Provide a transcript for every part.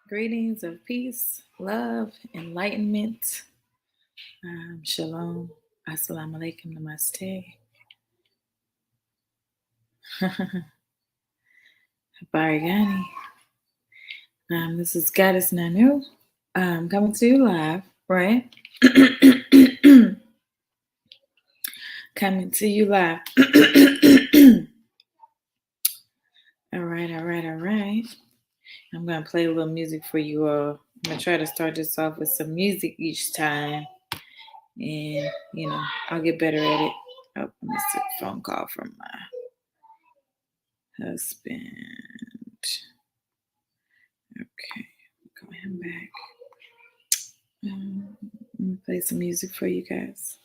Greetings of peace, love, enlightenment. Shalom. Assalamu alaikum. Namaste. Barigani. This is GodisNanu. Coming to you live, right? Coming to you live. All right. I'm going to play a little music for you all. I'm going to try to start this off with some music each time. And, I'll get better at it. Oh, let me see a phone call from my husband. Okay, call him back. Let me play some music for you guys.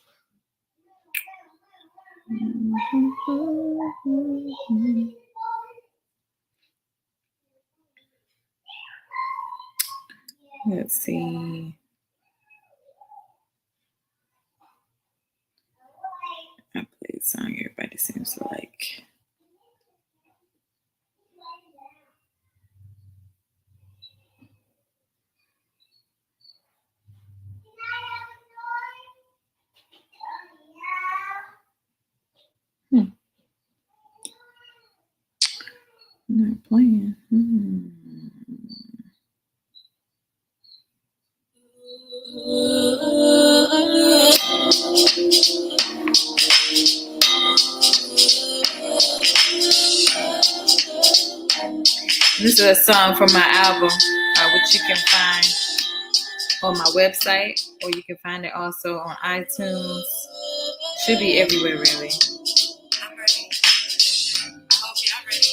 Let's see. I play a song everybody seems to like. Not playing. This is a song from my album, which you can find on my website, or you can find it also on iTunes. Should be everywhere, really. I'm ready. I hope y'all ready.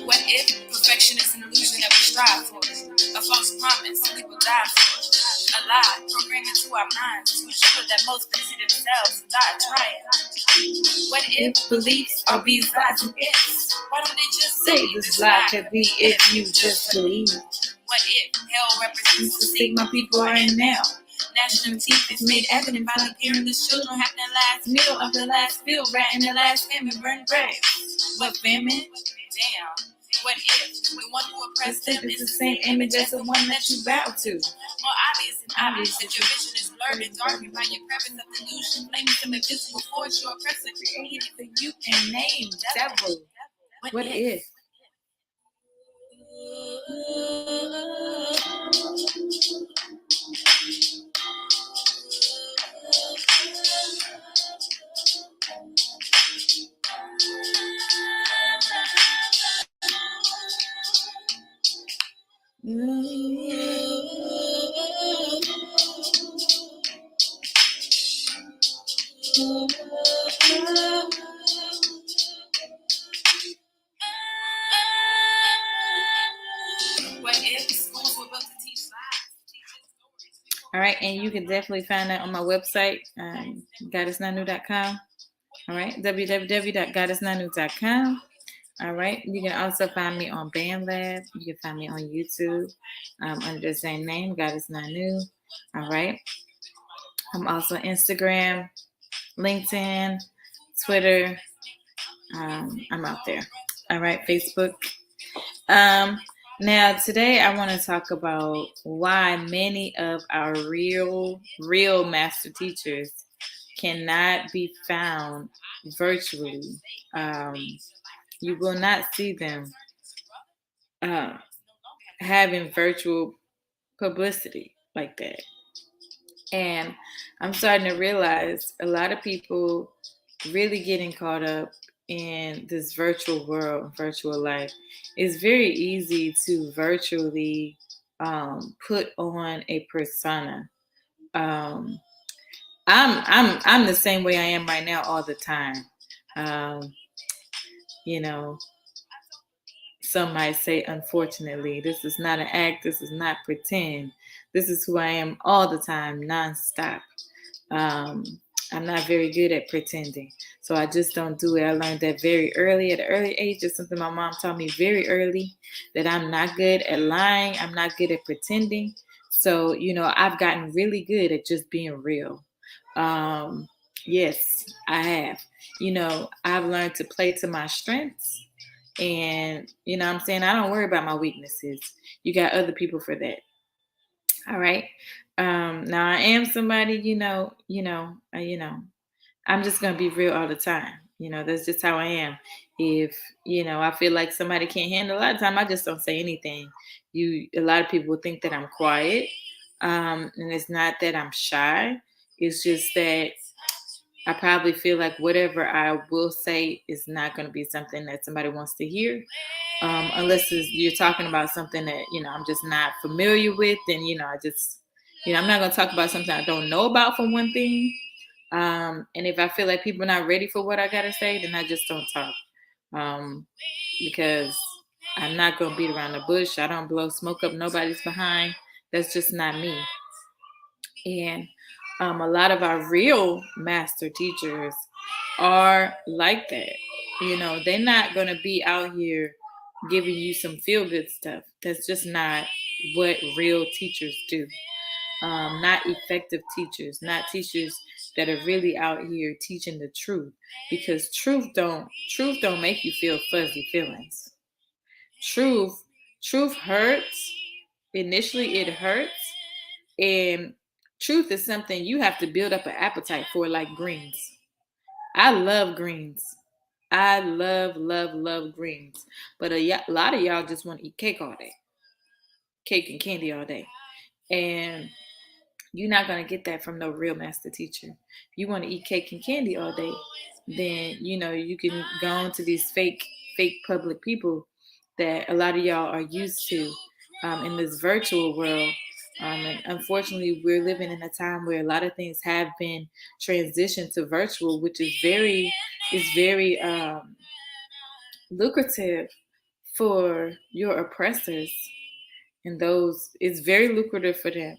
What if perfection is an illusion that we strive for? A false promise people die for. A lie programmed into our minds to ensure that most busy themselves die trying. What if beliefs are these lies and ifs? Why don't they just say this lie could be if you just believe? What if hell represents the state my people are in now? National teeth is made evident by the parents children having the last meal of the last field rat and the last famine burned bread. What famine? Damn. What if the one who oppressed them is the same image as the one that you bow to? More obvious that your vision is blurred and darkened by your preference of delusion, blaming some invisible force your oppressor created for you and named devil. What if? All right, and you can definitely find that on my website, GodisNanu.com. All right, www.GodisNanu.com. All right, you can also find me on BandLab. You can find me on YouTube under the same name, GodisNanu. All right, I'm also Instagram, LinkedIn, Twitter. I'm out there. All right, Facebook. Now, today I want to talk about why many of our real master teachers cannot be found virtually. You will not see them having virtual publicity like that. And I'm starting to realize a lot of people really getting caught up in this virtual world, virtual life. It's very easy to virtually put on a persona. I'm the same way I am right now all the time. Some might say, unfortunately, this is not an act. This is not pretend. This is who I am all the time, nonstop. I'm not very good at pretending, so I just don't do it. I learned that very early, at an early age. It's something my mom taught me very early, that I'm not good at lying. I'm not good at pretending. So, I've gotten really good at just being real. Yes, I have. I've learned to play to my strengths. And, I'm saying? I don't worry about my weaknesses. You got other people for that. All right. Now I am somebody, I'm just gonna be real all the time. That's just how I am. If I feel like somebody can't handle, a lot of time I just don't say anything. A lot of people will think that I'm quiet, and it's not that I'm shy. It's just that I probably feel like whatever I will say is not going to be something that somebody wants to hear, unless you're talking about something that I'm just not familiar with. Then I just I'm not going to talk about something I don't know about, for one thing. And if I feel like people are not ready for what I gotta say, then I just don't talk. Um, because I'm not gonna beat around the bush. I don't blow smoke up nobody's behind. That's just not me. And a lot of our real master teachers are like that. They're not gonna be out here giving you some feel good stuff. That's just not what real teachers do. Not effective teachers, not teachers that are really out here teaching the truth, because truth don't make you feel fuzzy feelings. Truth truth hurts. Initially it hurts, and truth is something you have to build up an appetite for, like greens. I love greens. I love greens. But a lot of y'all just want to eat cake all day, cake and candy all day. And you're not going to get that from no real master teacher. If you want to eat cake and candy all day, then you can go on to these fake public people that a lot of y'all are used to, in this virtual world. And unfortunately, we're living in a time where a lot of things have been transitioned to virtual, which is very lucrative for your oppressors, and those it's very lucrative for them.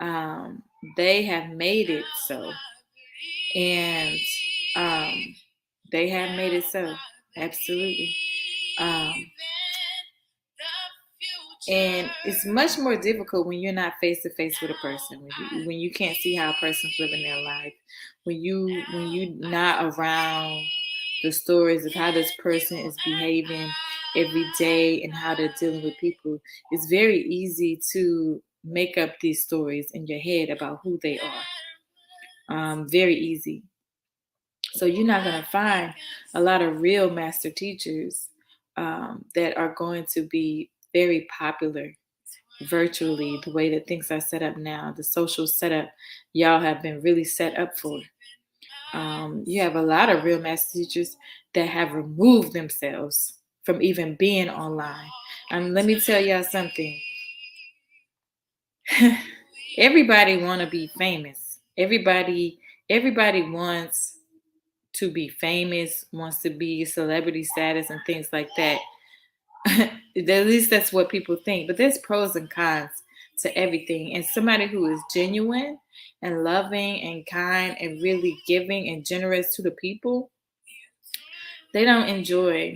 um, they have made it so, and um, they have made it so, absolutely. um, and it's much more difficult when you're not face to face with a person, when you can't see how a person's living their life, when you not around the stories of how this person is behaving every day and how they're dealing with people. It's very easy to make up these stories in your head about who they are. Very easy. So you're not going to find a lot of real master teachers that are going to be very popular virtually, the way that things are set up now, the social setup y'all have been really set up for. You have a lot of real master teachers that have removed themselves from even being online. Let me tell y'all something. Everybody want to be famous. Everybody wants to be famous, wants to be celebrity status and things like that. At least that's what people think. But there's pros and cons to everything. And somebody who is genuine and loving and kind and really giving and generous to the people, they don't enjoy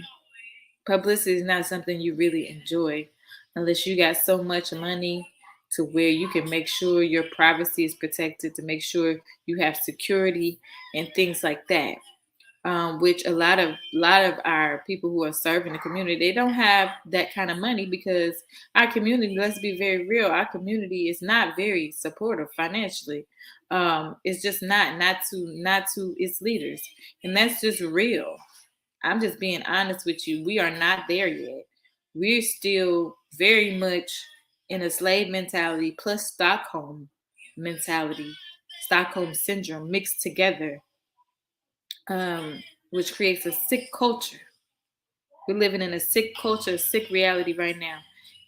publicity. Is not something you really enjoy unless you got so much money to where you can make sure your privacy is protected, to make sure you have security and things like that. Which a lot of our people who are serving the community, they don't have that kind of money, because our community, let's be very real, our community is not very supportive financially. It's just not to its leaders, and that's just real. I'm just being honest with you. We are not there yet. We're still very much in a slave mentality plus Stockholm mentality, Stockholm syndrome mixed together, which creates a sick culture. We're living in a sick culture, a sick reality right now.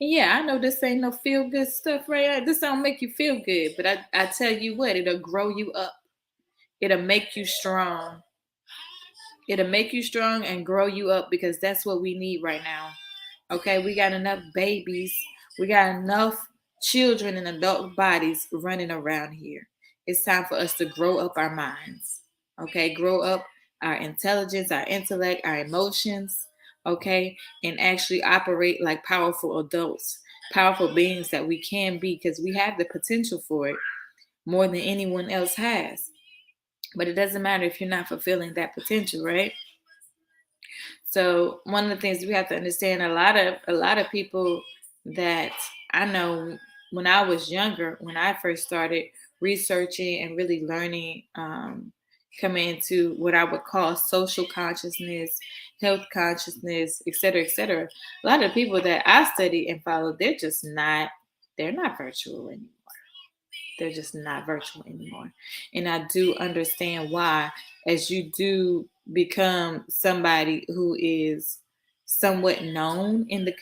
And yeah, I know this ain't no feel good stuff, right? This don't make you feel good, but I tell you what, it'll grow you up. It'll make you strong. It'll make you strong and grow you up, because that's what we need right now. Okay, we got enough babies. We got enough children in adult bodies running around here. It's time for us to grow up our minds. Okay, grow up our intelligence, our intellect, our emotions. Okay, and actually operate like powerful adults, powerful beings that we can be, because we have the potential for it more than anyone else has. But it doesn't matter if you're not fulfilling that potential, right? So one of the things we have to understand, a lot of people that I know, when I was younger, when I first started researching and really learning, coming into what I would call social consciousness, health consciousness, et cetera, et cetera. A lot of people that I study and follow, they're not virtual anymore. They're just not virtual anymore. And I do understand why, as you do become somebody who is somewhat known in the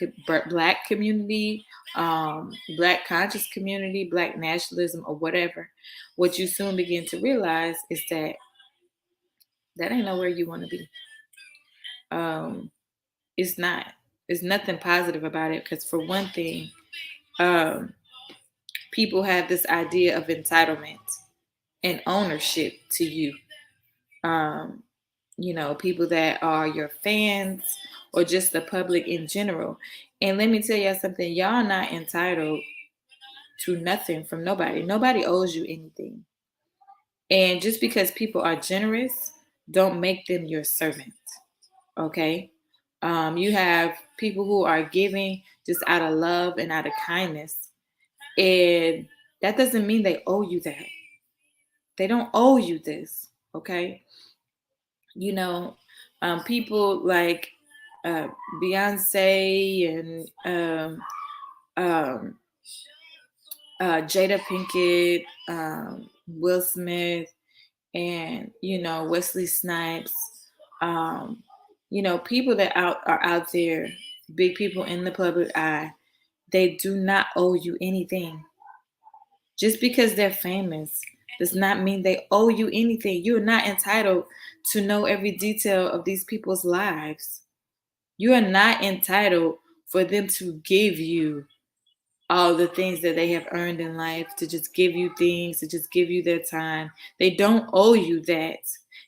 Black community, Black conscious community, Black nationalism, or whatever, what you soon begin to realize is that ain't nowhere you want to be. Um, it's not. There's nothing positive about it, because for one thing, um, people have this idea of entitlement and ownership to you. Um, people that are your fans or just the public in general. And let me tell y'all something, y'all not entitled to nothing from nobody. Nobody owes you anything. And just because people are generous, don't make them your servant. Okay? You have people who are giving just out of love and out of kindness. And that doesn't mean they owe you that. They don't owe you this. Okay? you know, people like uh, Beyonce and um, Jada Pinkett, Will Smith, and Wesley Snipes. People that are out there, big people in the public eye. They do not owe you anything. Just because they're famous does not mean they owe you anything. You're not entitled to know every detail of these people's lives. You are not entitled for them to give you all the things that they have earned in life, to just give you things, to just give you their time. They don't owe you that.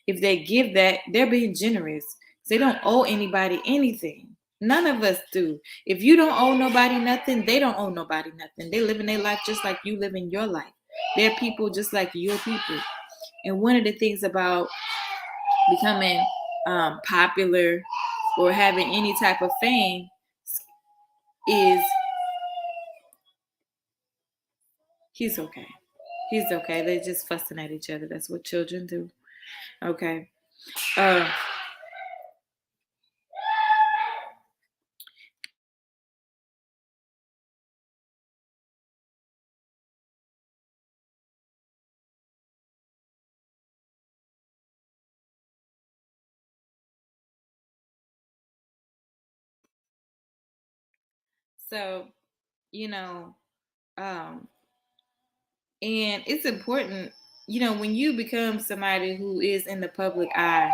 If they give that, they're being generous. They don't owe anybody anything. None of us do. If you don't owe nobody nothing, they don't owe nobody nothing. They live in their life just like you live in your life. They're people just like your people. And one of the things about becoming popular or having any type of fame is he's okay. He's okay. They're just fussing at each other. That's what children do. Okay. Uh, so, you know, um, and it's important, when you become somebody who is in the public eye,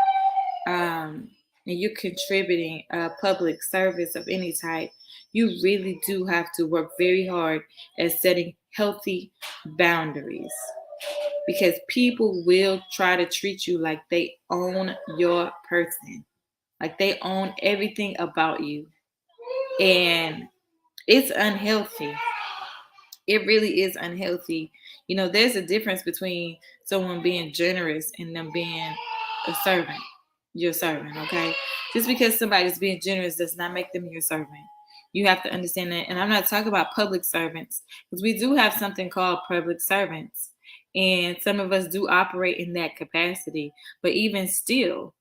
and you're contributing a public service of any type, you really do have to work very hard at setting healthy boundaries, because people will try to treat you like they own your person, like they own everything about you. And it's unhealthy. It really is unhealthy. There's a difference between someone being generous and them being a servant, your servant, okay? Just because somebody's being generous does not make them your servant. You have to understand that. And I'm not talking about public servants, because we do have something called public servants. And some of us do operate in that capacity. But even still,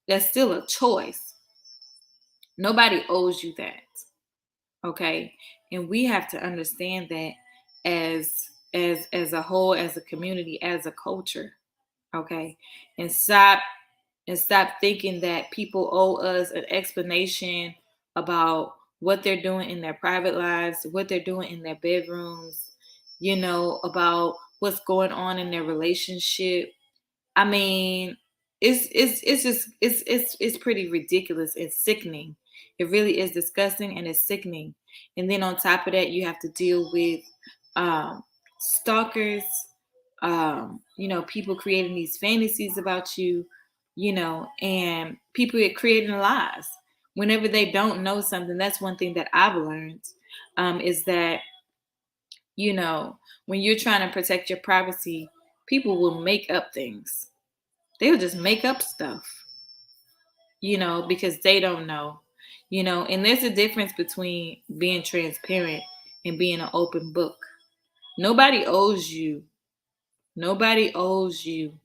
that's still a choice. Nobody owes you that. Okay. And we have to understand that as a whole, as a community, as a culture. Okay. And stop thinking that people owe us an explanation about what they're doing in their private lives, what they're doing in their bedrooms, about what's going on in their relationship. I mean, it's just it's pretty ridiculous. It's sickening. It really is disgusting, and it's sickening. And then on top of that, you have to deal with um, stalkers. People creating these fantasies about you. And people get creating lies whenever they don't know something. That's one thing that I've learned, is that when you're trying to protect your privacy, people will make up things. They'll just make up stuff, because they don't know, and there's a difference between being transparent and being an open book. Nobody owes you. Nobody owes you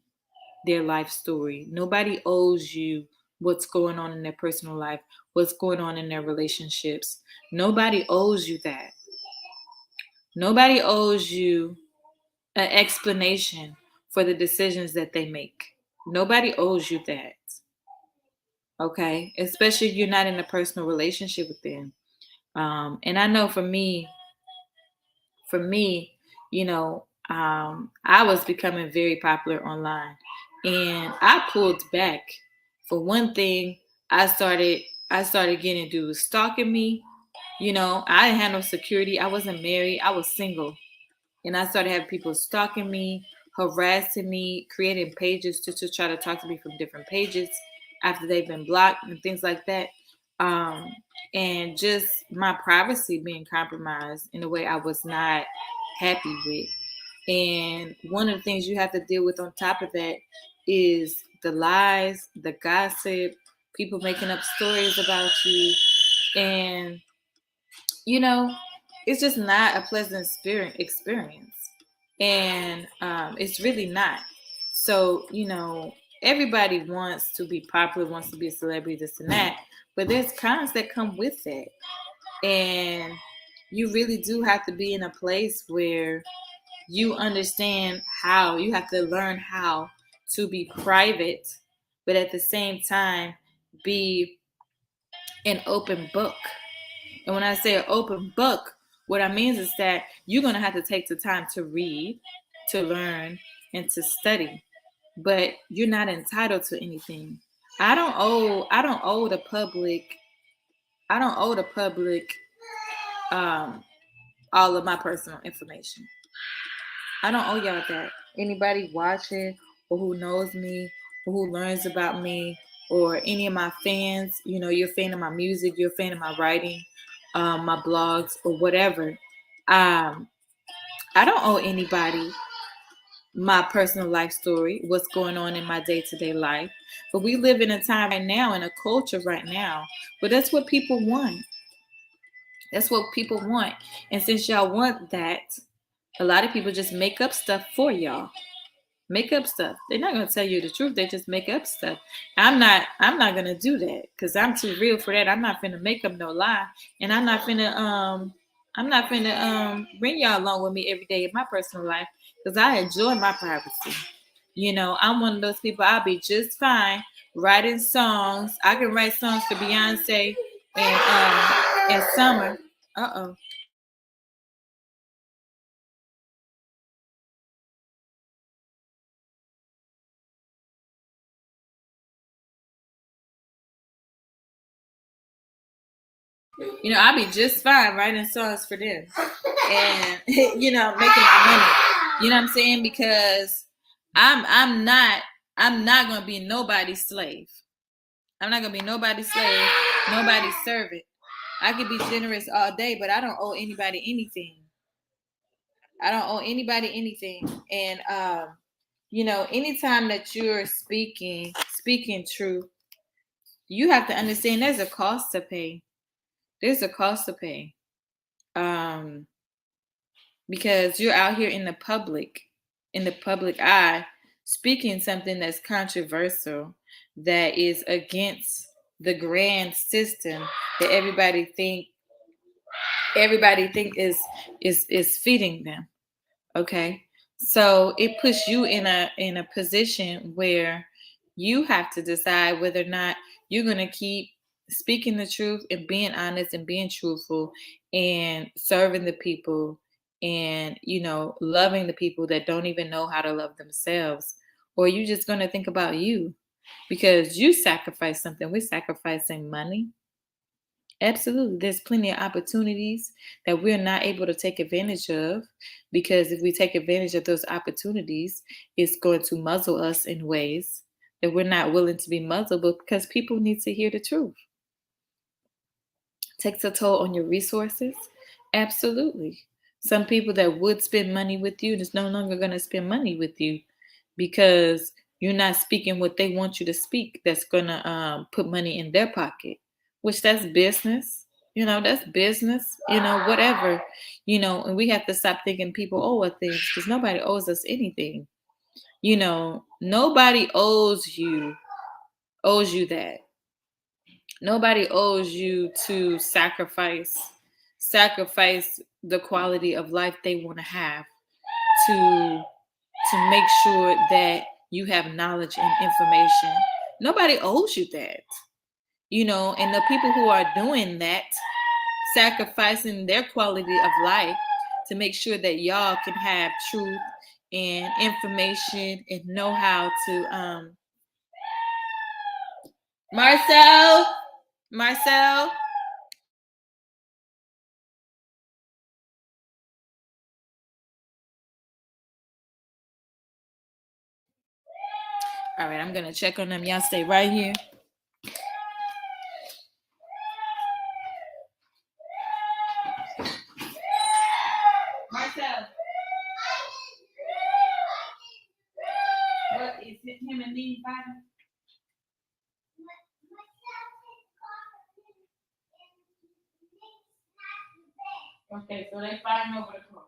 their life story. Nobody owes you what's going on in their personal life, what's going on in their relationships. Nobody owes you that. Nobody owes you an explanation for the decisions that they make. Nobody owes you that. Okay? Especially if you're not in a personal relationship with them. And I know for me, I was becoming very popular online, and I pulled back. For one thing, I started getting dudes stalking me. I didn't have no security. I wasn't married. I was single, and I started having people stalking me, harassing me, creating pages to try to talk to me from different pages after they've been blocked and things like that. Um, and just my privacy being compromised in a way I was not happy with. And one of the things you have to deal with on top of that is the lies, the gossip, people making up stories about you. And you know, it's just not a pleasant experience. And it's really not. So, everybody wants to be popular, wants to be a celebrity, this and that. But there's cons that come with that. And you really do have to be in a place where you understand how, you have to learn how to be private, but at the same time, be an open book. And when I say an open book, what I mean is that you're going to have to take the time to read, to learn, and to study. But you're not entitled to anything. I don't owe the public, um, all of my personal information. I don't owe y'all that. Anybody watching or who knows me or who learns about me or any of my fans, you're a fan of my music, you're a fan of my writing, my blogs or whatever. Um, I don't owe anybody my personal life story, what's going on in my day-to-day life. But we live in a time right now, in a culture right now, but that's what people want. That's what people want. And since y'all want that, a lot of people just make up stuff for y'all. Make up stuff. They're not gonna tell you the truth. They just make up stuff. I'm not gonna do that because I'm too real for that. I'm not finna make up no lie, and I'm not finna bring y'all along with me every day in my personal life because I enjoy my privacy. I'm one of those people. I'll be just fine writing songs. I can write songs for Beyonce and Summer. Uh-oh. I'll be just fine writing songs for them and making my money. You know what I'm saying? Because I'm not gonna be nobody's slave. I'm not gonna be nobody's slave, nobody's servant. I could be generous all day, but I don't owe anybody anything. I don't owe anybody anything. And anytime that you're speaking truth, you have to understand there's a cost to pay. There's a cost to pay. Um, because you're out here in the public eye, speaking something that's controversial, that is against the grand system that everybody think is feeding them. Okay. So it puts you in a position where you have to decide whether or not you're going to keep speaking the truth and being honest and being truthful and serving the people and loving the people that don't even know how to love themselves, or you just going to think about you because you sacrifice something. We're sacrificing money. Absolutely. There's plenty of opportunities that we're not able to take advantage of because if we take advantage of those opportunities, it's going to muzzle us in ways that we're not willing to be muzzled because people need to hear the truth. Takes a toll on your resources. Absolutely. Some people that would spend money with you is no longer going to spend money with you because You're not speaking what they want you to speak that's gonna put money in their pocket, which that's business. That's business, whatever. And we have to stop thinking people owe us things, because nobody owes us anything. Nobody owes you that. Nobody owes you to sacrifice the quality of life they want to have to make sure that you have knowledge and information. Nobody owes you that. And the people who are doing that, sacrificing their quality of life to make sure that y'all can have truth and information and know how to Marcel. All right, I'm gonna check on them. Y'all stay right here. Marcel, what is it? Him and me fighting? Okay, so they fighting over the car.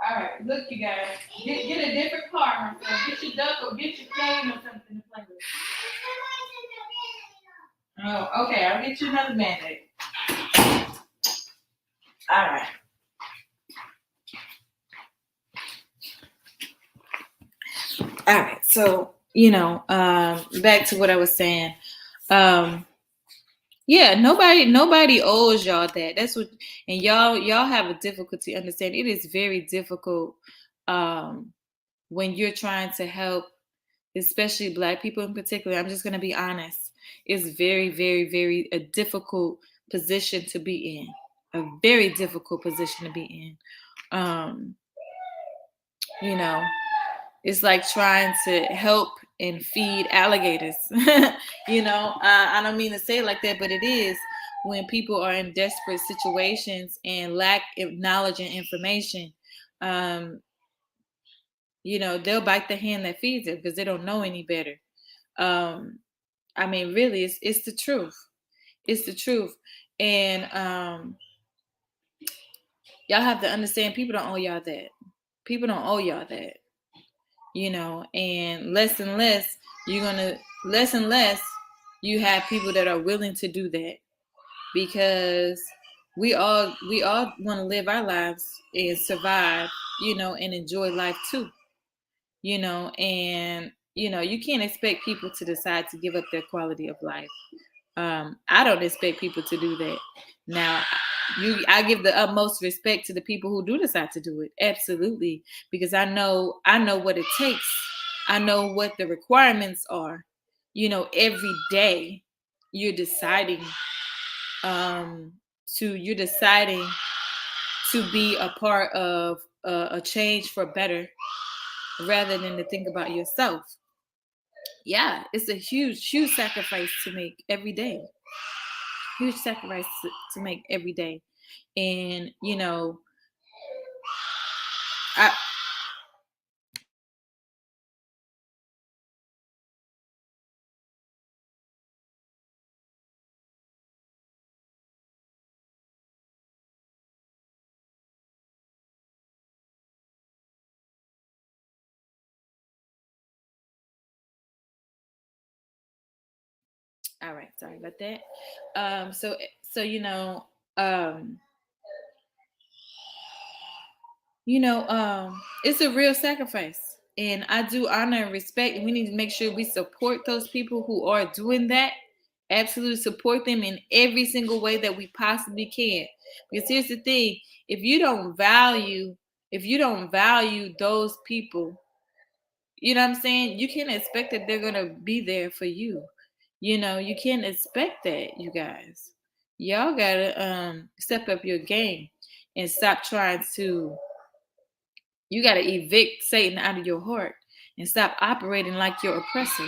All right, look, you guys, get a different car, Marcel. Get your duck or get your cane or something to play with. Oh, okay, I'll get you another Band-Aid. All right. All right, so back to what I was saying. Yeah, nobody owes y'all that. That's what, and y'all have a difficulty understanding. It is very difficult when you're trying to help, especially Black people in particular. I'm just gonna be honest. It's very, very, very a difficult position to be in. A very difficult position to be in. It's like trying to help and feed alligators. I don't mean to say it like that, but it is. When people are in desperate situations and lack knowledge and information, they'll bite the hand that feeds them because they don't know any better. Really, it's the truth. It's the truth. And y'all have to understand, people don't owe y'all that. People don't owe y'all that. And less and less you have people that are willing to do that, because we all want to live our lives and survive, and enjoy life too. And you can't expect people to decide to give up their quality of life. I don't expect people to do that. Now, I give the utmost respect to the people who do decide to do it. Absolutely. Because I know what it takes. I know what the requirements are. Every day you're deciding to be a part of a change for better, rather than to think about yourself. Yeah, it's a huge sacrifice to make every day. Huge sacrifice to make every day. And I all right, sorry about that. So it's a real sacrifice, and I do honor and respect, and we need to make sure we support those people who are doing that. Absolutely support them in every single way that we possibly can. Because here's the thing: if you don't value those people, you know what I'm saying, you can't expect that they're gonna be there for you. You can't expect that, you guys. Y'all gotta step up your game and stop trying to. You gotta evict Satan out of your heart and stop operating like your oppressor.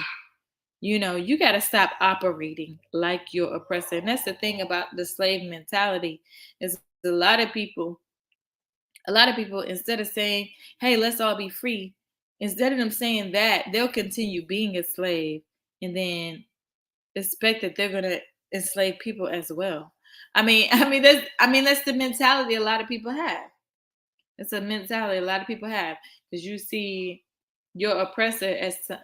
You got to stop operating like your oppressor. And that's the thing about the slave mentality, is a lot of people, instead of saying, hey, let's all be free, Instead of them saying that, they'll continue being a slave and then expect that they're gonna enslave people as well. That's the mentality a lot of people have. It's a mentality a lot of people have because you see your oppressor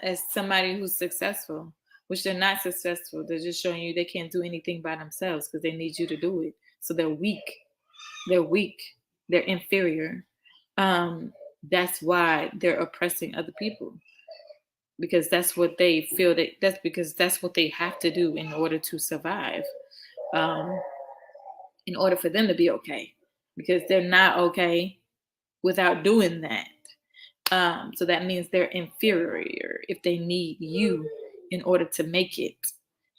as somebody who's successful, which they're not successful. They're just showing you they can't do anything by themselves because they need you to do it. So they're weak. They're weak. They're inferior. That's why they're oppressing other people because that's what they feel that's because that's what they have to do in order to survive. Um, in order for them to be okay, because they're not okay without doing that. So that means they're inferior if they need you in order to make it.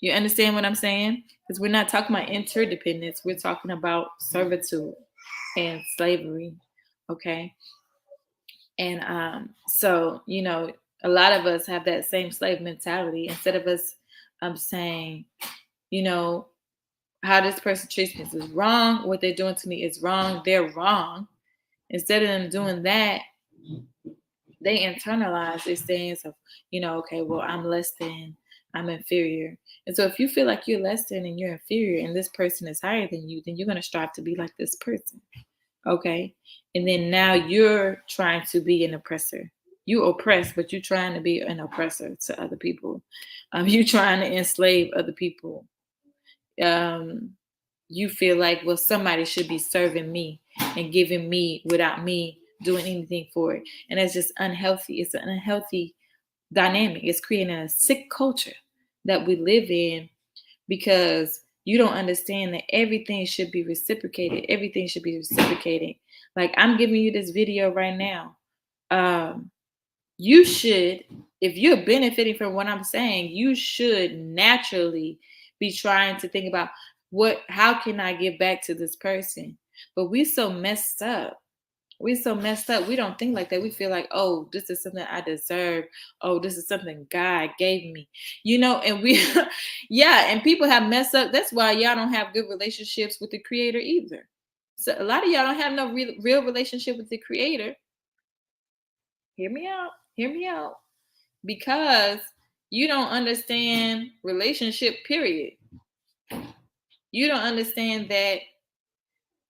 You understand what I'm saying? Because we're not talking about interdependence. We're talking about servitude and slavery. Okay. And so, a lot of us have that same slave mentality. Instead of us saying, you know, how this person treats me is wrong. What they're doing to me is wrong. They're wrong. Instead of them doing that, they internalize these things of, okay, well, I'm less than, I'm inferior. And so if you feel like you're less than and you're inferior and this person is higher than you, then you're going to strive to be like this person. Okay. And then now you're trying to be an oppressor. You oppress, but you're trying to be an oppressor to other people. You're trying to enslave other people. You feel like, well, somebody should be serving me and giving me without me doing anything for it. And that's just unhealthy. It's an unhealthy dynamic. It's creating a sick culture that we live in because you don't understand that everything should be reciprocated. Everything should be reciprocated. Like I'm giving you this video right now. You should, if you're benefiting from what I'm saying, you should naturally be trying to think about how can I give back to this person? But we so messed up. We don't think like that. We feel like, oh, this is something I deserve. Oh, this is something God gave me. And we yeah, and people have messed up. That's why y'all don't have good relationships with the creator either. So a lot of y'all don't have no real relationship with the creator. Hear me out. Hear me out. Because you don't understand relationship, period. You don't understand that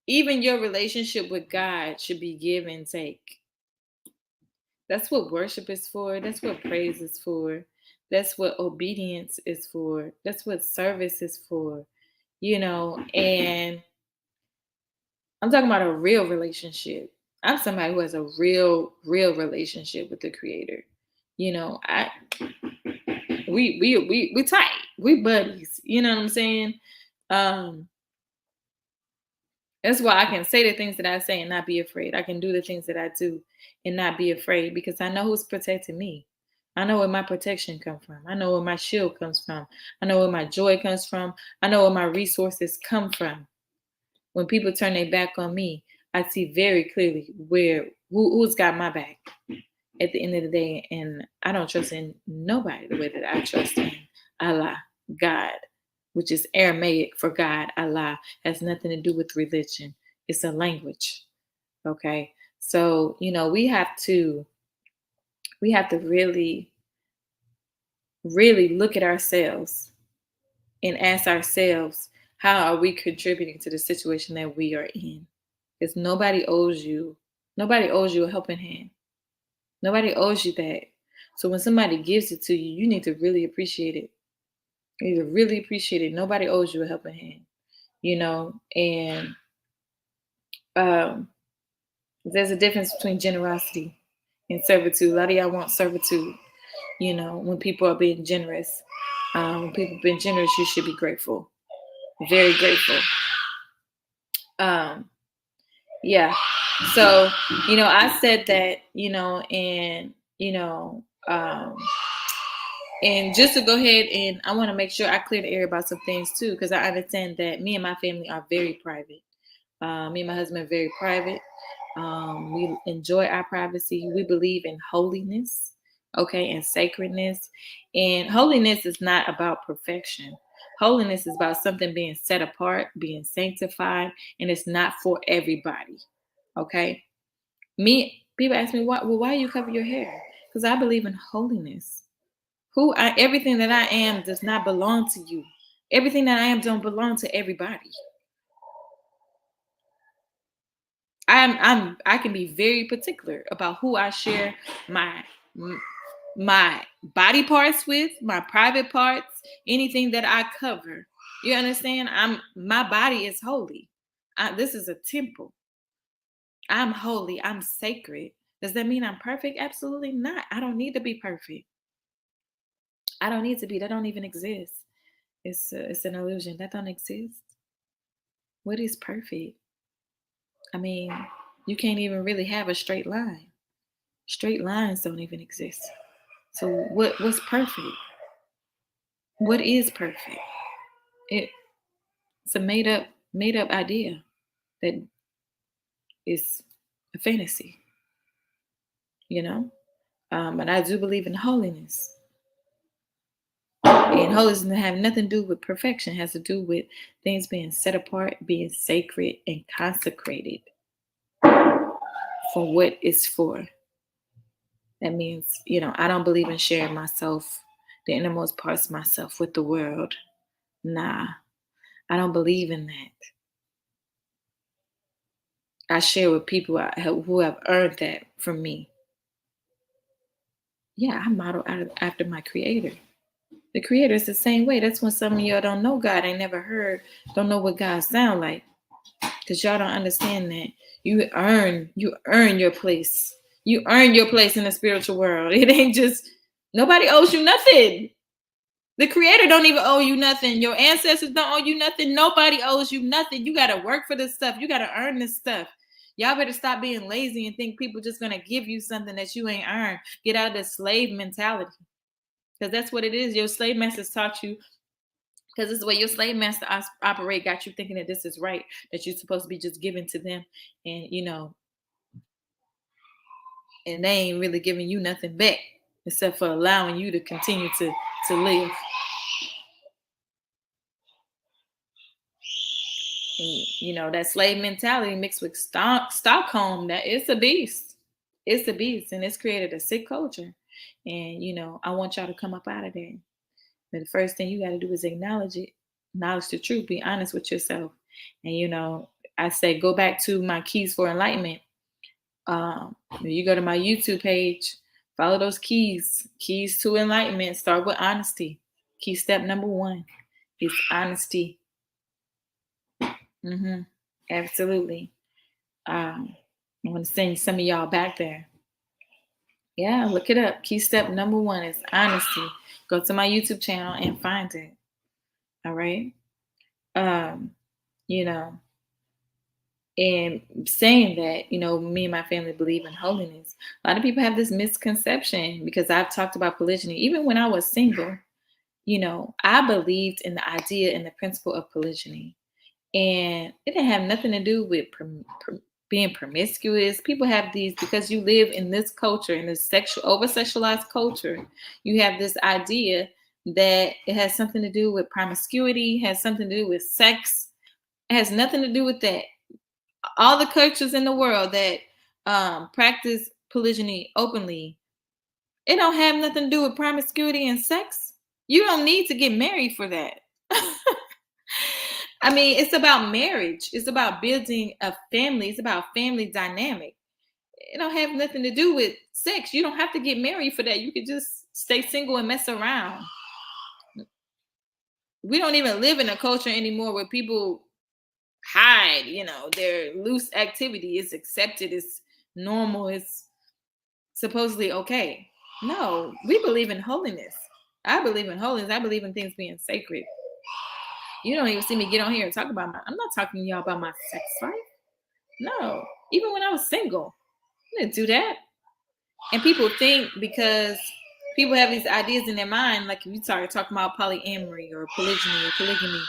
even your relationship with God should be give and take. That's what worship is for. That's what praise is for. That's what obedience is for. That's what service is for. And I'm talking about a real relationship. I'm somebody who has a real relationship with the creator. I we tight. We buddies. You know what I'm saying? That's why I can say the things that I say and not be afraid. I can do the things that I do and not be afraid because I know who's protecting me. I know where my protection comes from. I know where my shield comes from. I know where my joy comes from. I know where my resources come from. When people turn their back on me, I see very clearly who's got my back at the end of the day. And I don't trust in nobody the way that I trust in Allah, God, which is Aramaic for God. Allah has nothing to do with religion. It's a language. Okay. So, we have to really, really look at ourselves and ask ourselves, how are we contributing to the situation that we are in? Because nobody owes you a helping hand. Nobody owes you that. So when somebody gives it to you, you need to really appreciate it. You need to really appreciate it. Nobody owes you a helping hand, and there's a difference between generosity and servitude. A lot of y'all want servitude, when people are being generous. When people are being generous, you should be grateful. Very grateful. Yeah. So, I said that, and just to go ahead and I want to make sure I clear the air about some things too, because I understand that me and my family are very private. Me and my husband are very private. We enjoy our privacy. We believe in holiness, okay, and sacredness. And holiness is not about perfection. Holiness is about something being set apart, being sanctified, and it's not for everybody. Okay. People ask me, why you cover your hair? Because I believe in holiness. Everything that I am does not belong to you. Everything that I am don't belong to everybody. I can be very particular about who I share my body parts with, my private parts, anything that I cover. You understand? My body is holy. This is a temple. I'm holy. I'm sacred. Does that mean I'm perfect? Absolutely not. I don't need to be perfect. I don't need to be. That don't even exist. It's an illusion. That don't exist. What is perfect? I mean, you can't even really have a straight line. Straight lines don't even exist. So what's perfect? What is perfect? It's a made up idea that is a fantasy, you know. But I do believe in holiness, and holiness doesn't have nothing to do with perfection. It has to do with things being set apart, being sacred, and consecrated for what it's for. That means, I don't believe in sharing myself, the innermost parts of myself, with the world. Nah, I don't believe in that. I share with people who have earned that from me. Yeah, I model after my creator. The creator is the same way. That's when some of y'all don't know God, ain't never heard, don't know what God sound like. Because y'all don't understand that. You earn your place. You earn your place in the spiritual world. It ain't just, nobody owes you nothing. The creator don't even owe you nothing. Your ancestors don't owe you nothing. Nobody owes you nothing. You got to work for this stuff. You got to earn this stuff. Y'all better stop being lazy and think people just going to give you something that you ain't earned. Get out of the slave mentality. Because that's what it is. Your slave masters taught you, because this is the way your slave master operate, got you thinking that this is right, that you're supposed to be just giving to them. And, and they ain't really giving you nothing back except for allowing you to continue to live. And, that slave mentality mixed with Stockholm, that it's a beast. It's a beast, and it's created a sick culture. And, I want y'all to come up out of there. But the first thing you got to do is acknowledge it, acknowledge the truth, be honest with yourself. And, I say, go back to my keys for enlightenment. You go to my YouTube page, follow those keys to enlightenment. Start with honesty. Key step number 1 is honesty. Absolutely. I want to send some of y'all back there. Yeah, look it up. Key step number 1 is honesty. Go to my YouTube channel and find it. All right. And saying that, me and my family believe in holiness. A lot of people have this misconception, because I've talked about polygyny. Even when I was single, I believed in the idea and the principle of polygyny. And it didn't have nothing to do with being promiscuous. People have these, because you live in this culture, in this over-sexualized culture, you have this idea that it has something to do with promiscuity, has something to do with sex. It has nothing to do with that. All the cultures in the world that practice polygyny openly, it don't have nothing to do with promiscuity and sex. You don't need to get married for that. I mean, it's about marriage. It's about building a family. It's about family dynamic. It don't have nothing to do with sex. You don't have to get married for that. You could just stay single and mess around. We don't even live in a culture anymore where people hide, their loose activity is accepted, it's normal, it's supposedly okay. No, we believe in holiness. I believe in holiness. I believe in things being sacred. You don't even see me get on here and talk about I'm not talking to y'all about my sex life. No, even when I was single, I didn't do that. And people think, because people have these ideas in their mind, like if you start talking about polyamory or polygyny or polygamy,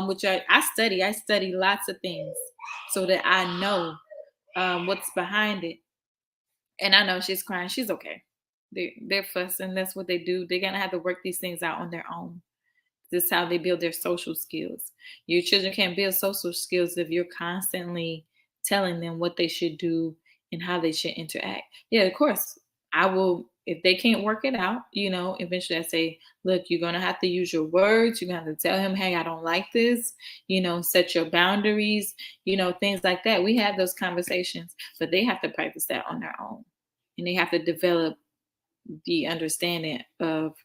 which I study lots of things so that I know what's behind it. And I know she's crying. She's okay. They're fussing. That's what they do. They're going to have to work these things out on their own. This is how they build their social skills. Your children can't build social skills if you're constantly telling them what they should do and how they should interact. Yeah, of course, I will if they can't work it out, eventually I say, look, you're going to have to use your words. You're going to have to tell him, hey, I don't like this, set your boundaries, things like that. We have those conversations, but they have to practice that on their own. And they have to develop the understanding of,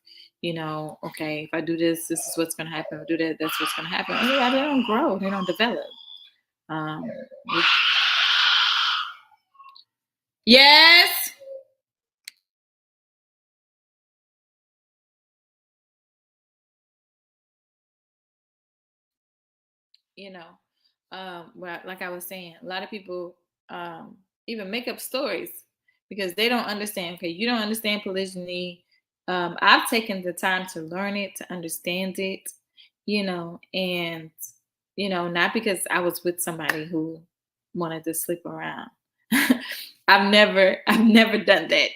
okay, if I do this, this is what's going to happen. If I do that, that's what's going to happen. And they don't grow. They don't develop. Um, yes. you know like I was saying, a lot of people um even make up stories because they don't understand. Okay, you don't understand polygyny. I've taken the time to learn it, to understand it, and not because I was with somebody who wanted to sleep around. I've never done that.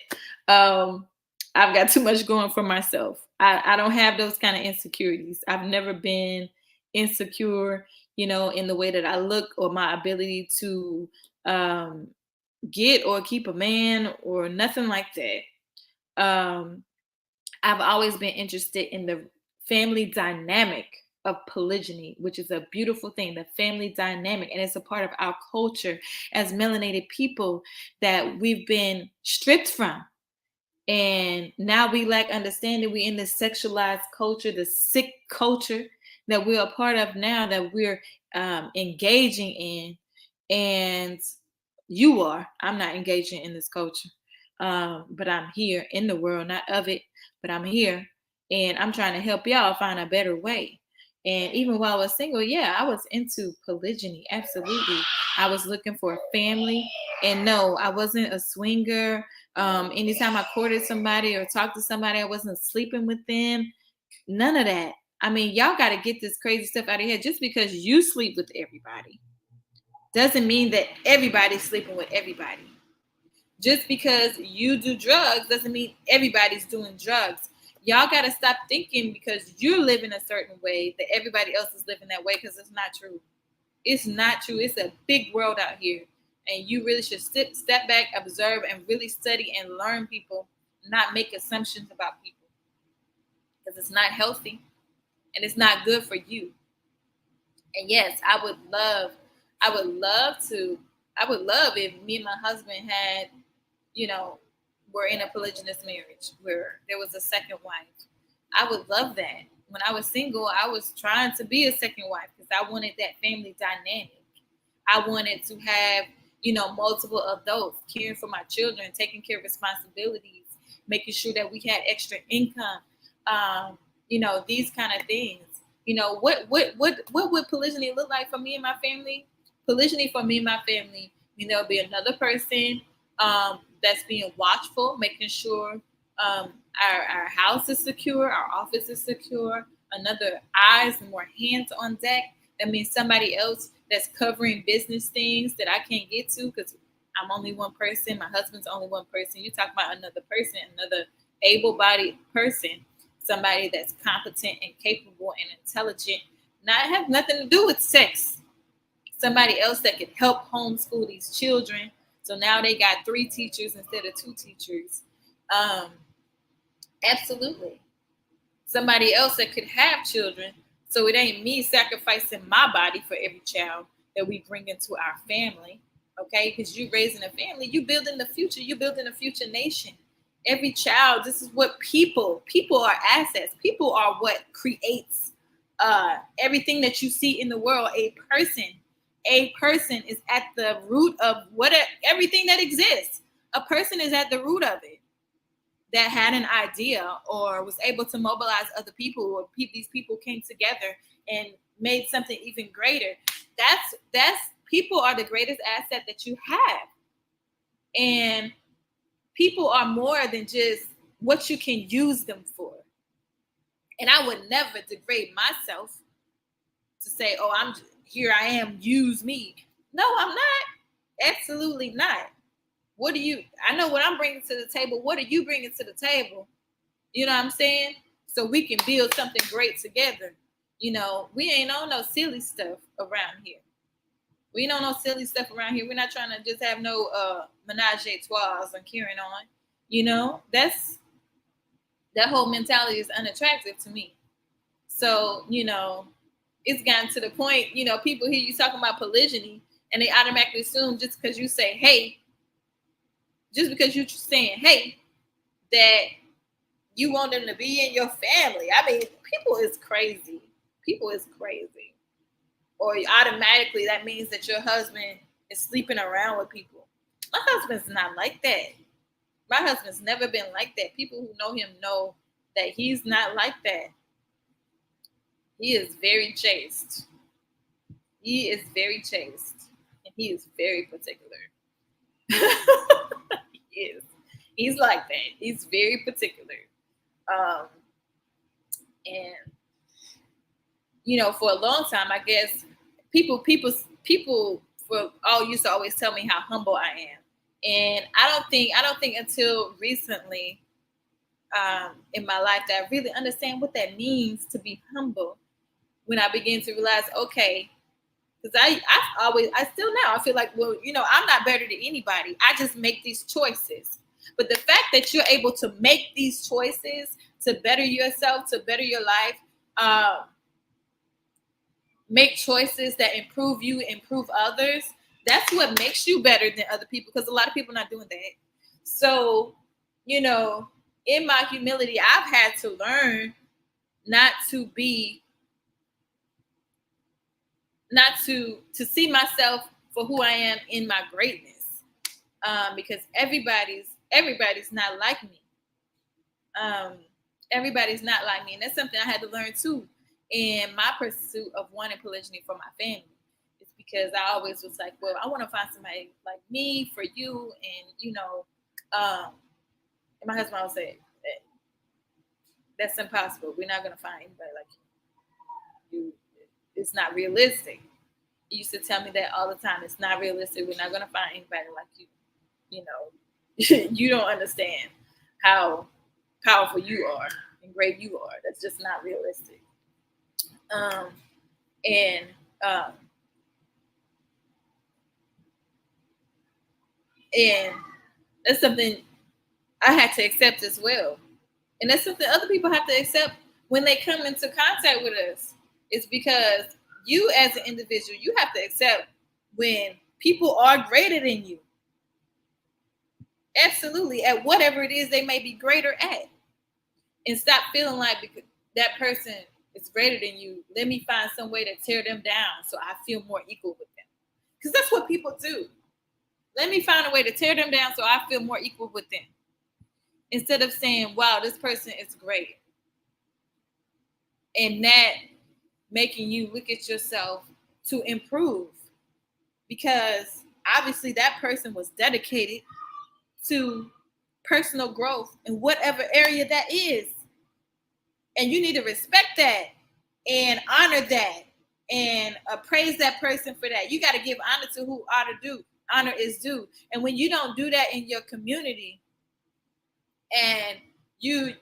I've got too much going for myself. I don't have those kind of insecurities. I've never been insecure, in the way that I look or my ability to um, get or keep a man or nothing like that. I've always been interested in the family dynamic of polygyny, which is a beautiful thing, the family dynamic. And it's a part of our culture as melanated people that we've been stripped from. And now we lack understanding. We're in this sexualized culture, the sick culture that we're a part of now, that we're engaging in. And I'm not engaging in this culture. But I'm here in the world, not of it, but I'm here. And I'm trying to help y'all find a better way. And even while I was single, yeah, I was into polygyny. Absolutely. I was looking for a family. And no, I wasn't a swinger. Anytime I courted somebody or talked to somebody, I wasn't sleeping with them. None of that. I mean, y'all got to get this crazy stuff out of here. Just because you sleep with everybody doesn't mean that everybody's sleeping with everybody. Just because you do drugs doesn't mean everybody's doing drugs. Y'all got to stop thinking because you're living a certain way that everybody else is living that way, because it's not true. It's not true. It's a big world out here. And you really should step back, observe, and really study and learn people, not make assumptions about people. Because it's not healthy and it's not good for you. And yes, I would love if me and my husband had, were in a polygynous marriage where there was a second wife. I would love that. When I was single, I was trying to be a second wife because I wanted that family dynamic. I wanted to have, multiple adults caring for my children, taking care of responsibilities, making sure that we had extra income, these kind of things. What would polygyny look like for me and my family? Polygyny for me and my family, there'll be another person that's being watchful, making sure our house is secure, our office is secure, another eyes and more hands on deck. That means somebody else that's covering business things that I can't get to because I'm only one person. My husband's only one person. You talk about another person, another able-bodied person, somebody that's competent and capable and intelligent, not have nothing to do with sex. Somebody else that could help homeschool these children. So now they got 3 teachers instead of 2 teachers. Absolutely. Somebody else that could have children. So it ain't me sacrificing my body for every child that we bring into our family. Okay? Because you raising a family, you building the future. You building a future nation. Every child, this is what people are assets. People are what creates everything that you see in the world. A person is at the root of everything that exists. A person is at the root of it, that had an idea or was able to mobilize other people, or these people came together and made something even greater. That's people are the greatest asset that you have. And people are more than just what you can use them for. And I would never degrade myself to say, oh, here I am, use me. No, I'm not. Absolutely not. I know what I'm bringing to the table. What are you bringing to the table? You know what I'm saying? So we can build something great together. We ain't on no silly stuff around here. We don't know silly stuff around here. We're not trying to just have no menage a trois and carrying on. That whole mentality is unattractive to me. So, it's gotten to the point, people hear you talking about polygyny and they automatically assume just because you say, hey, just because you're saying, hey, that you want them to be in your family. I mean, people is crazy. People is crazy. Or automatically that means that your husband is sleeping around with people. My husband's not like that. My husband's never been like that. People who know him know that he's not like that. He is very chaste. He is very chaste. And he is very particular. He is. He's like that. He's very particular. And for a long time, I guess people used to always tell me how humble I am. And I don't think until recently in my life that I really understand what that means to be humble. When I began to realize, okay, because I still now I feel like, well, I'm not better than anybody. I just make these choices. But the fact that you're able to make these choices to better yourself, to better your life, make choices that improve you, improve others, that's what makes you better than other people, because a lot of people are not doing that. So, in my humility, I've had to learn not to see myself for who I am in my greatness, because everybody's not like me. Everybody's not like me, and that's something I had to learn too in my pursuit of wanting polygyny for my family. It's because I always was like, well, I want to find somebody like me for you, and and my husband always said, that's impossible. We're not gonna find anybody like you. It's not realistic. He used to tell me that all the time. It's not realistic. We're not gonna find anybody like you. You don't understand how powerful you are and great you are. That's just not realistic. And that's something I had to accept as well. And that's something other people have to accept when they come into contact with us. It's because you as an individual, you have to accept when people are greater than you. Absolutely, at whatever it is they may be greater at. And stop feeling like because that person is greater than you, let me find some way to tear them down so I feel more equal with them. Because that's what people do. Let me find a way to tear them down so I feel more equal with them. Instead of saying, wow, this person is great. And that making you look at yourself to improve. Because obviously that person was dedicated to personal growth in whatever area that is. And you need to respect that and honor that and praise that person for that. You got to give honor to who honor is due. And when you don't do that in your community, and you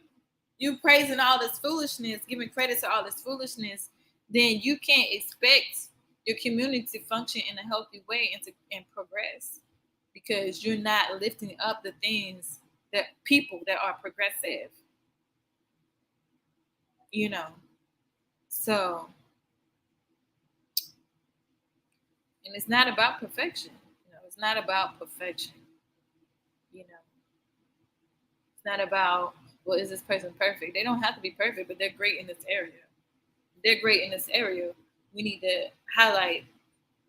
praising all this foolishness, giving credit to all this foolishness, then you can't expect your community to function in a healthy way and progress, because you're not lifting up the things that people that are progressive. So, and it's not about perfection. It's not about perfection. It's not about, well, is this person perfect? They don't have to be perfect, but they're great in this area. They're great in this area. We need to highlight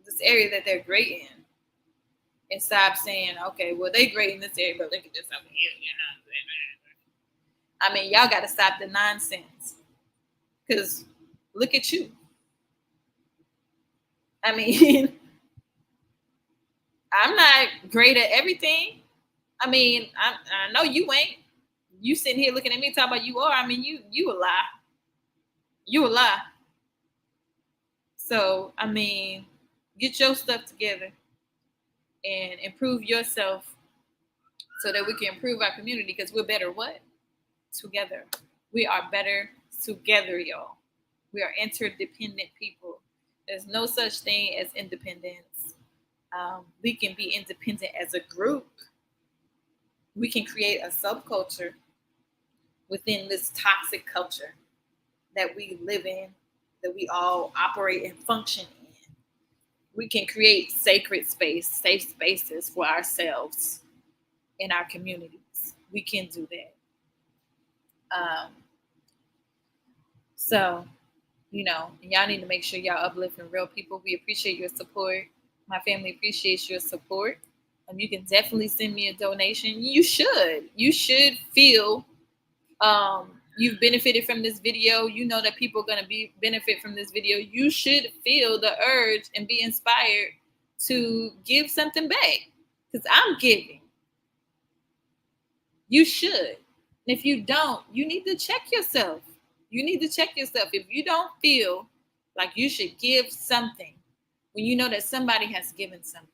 this area that they're great in, and stop saying, okay, well, they're great in this area, but look at this over here. I mean, y'all got to stop the nonsense, because look at you. I mean, I'm not great at everything. I mean, I know you ain't. You sitting here looking at me talking about you are. I mean, you a lie. You a lie. So, I mean, get your stuff together and improve yourself so that we can improve our community, because we're better what? Together. We are better together, y'all. We are interdependent people. There's no such thing as independence. We can be independent as a group. we can create a subculture within this toxic culture that we live in, that we all operate and function in. We can create sacred space, safe spaces for ourselves in our communities. We can do that. So, y'all need to make sure y'all uplifting real people. We appreciate your support. My family appreciates your support. You can definitely send me a donation. You should. You should feel you've benefited from this video. You know that people are going to benefit from this video. You should feel the urge and be inspired to give something back, because I'm giving. You should. And if you don't, you need to check yourself. You need to check yourself. If you don't feel like you should give something when you know that somebody has given something,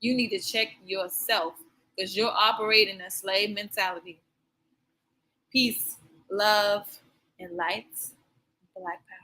you need to check yourself, because you're operating a slave mentality. Peace, love, and light. Black power.